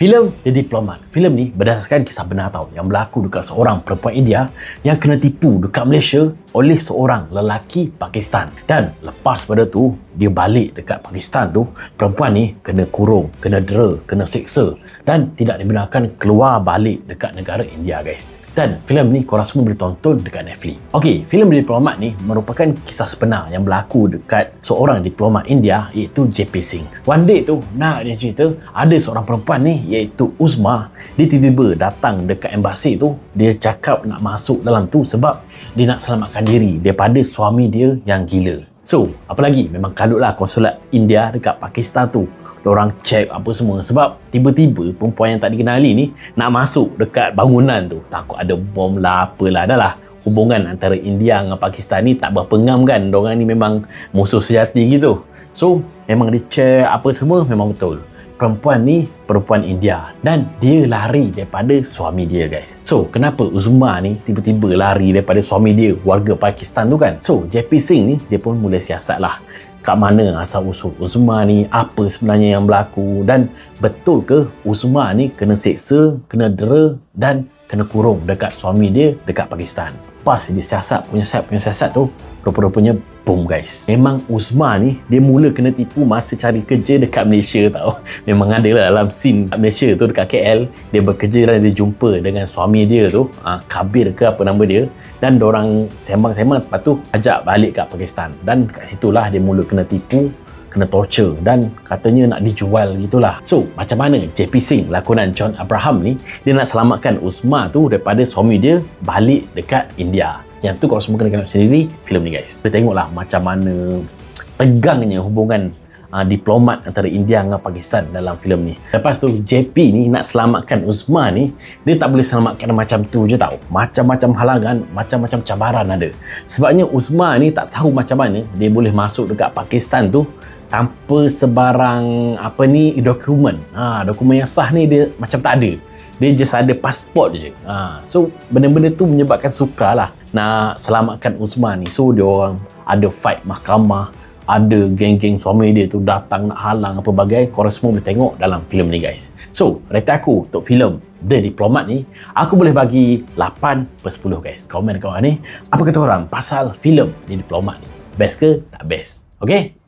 Filem The Diplomat. Filem ni berdasarkan kisah benar tau, yang berlaku dekat seorang perempuan India yang kena tipu dekat Malaysia oleh seorang lelaki Pakistan. Dan lepas pada tu, dia balik dekat Pakistan tu, perempuan ni kena kurung, kena dera, kena seksa dan tidak dibenarkan keluar balik dekat negara India, guys. Dan filem ni korang semua boleh tonton dekat Netflix. Okey, filem The Diplomat ni merupakan kisah sebenar yang berlaku dekat seorang diplomat India iaitu JP Singh. One day tu, nak dia cerita, ada seorang perempuan ni iaitu Uzma, dia tiba-tiba datang dekat embasi tu, dia cakap nak masuk dalam tu sebab dia nak selamatkan diri daripada suami dia yang gila. So, apa lagi? Memang kalutlah konsulat India dekat Pakistan tu. Diorang check apa semua sebab tiba-tiba perempuan yang tak dikenali ni nak masuk dekat bangunan tu. Takut ada bom lah, apalah. Dah lah, hubungan antara India dengan Pakistan ni tak berpengam kan. Diorang ni memang musuh sejati gitu. So, memang dia check apa semua memang betul. Perempuan ni perempuan India dan dia lari daripada suami dia, guys. So, kenapa Uzma ni tiba-tiba lari daripada suami dia, warga Pakistan tu kan? So, JP Singh ni dia pun mula siasat lah. Kat mana asal-usul Uzma ni, apa sebenarnya yang berlaku dan betul ke Uzma ni kena seksa, kena dera dan kena kurung dekat suami dia dekat Pakistan. Pas dia siasat punya siasat tu, rupa-rupanya boom, guys. Memang Uzma ni dia mula kena tipu masa cari kerja dekat Malaysia tau. Memang ada lah dalam scene kat Malaysia tu dekat KL, dia bekerja dan dia jumpa dengan suami dia tu, Kabir ke apa nama dia, dan diorang sembang-sembang, lepas tu ajak balik kat Pakistan. Dan kat situlah dia mula kena tipu, kena torture dan katanya nak dijual gitulah. So, macam mana JP Singh, lakonan John Abraham ni, dia nak selamatkan Uzma tu daripada suami dia balik dekat India. Yang tu korang semua kena tengok sendiri filem ni, guys. Kita tengoklah macam mana tegangnya hubungan diplomat antara India dengan Pakistan dalam filem ni. Lepas tu JP ni nak selamatkan Uzma ni, dia tak boleh selamatkan macam tu je tau. Macam-macam halangan, macam-macam cabaran ada. Sebabnya Uzma ni tak tahu macam mana dia boleh masuk dekat Pakistan tu tanpa sebarang dokumen. Dokumen yang sah ni dia macam tak ada. Dia just ada pasport je. So, benda-benda tu menyebabkan sukar lah nak selamatkan Uzma ni. So, dia orang ada fight mahkamah, ada geng-geng suami dia tu datang nak halang apa bagai. Korang semua boleh tengok dalam filem ni, guys. So, rating aku untuk filem The Diplomat ni, aku boleh bagi 8/10, guys. Komen dekat bawah ni, apa kata korang pasal filem The Diplomat ni? Best ke tak best? Okay?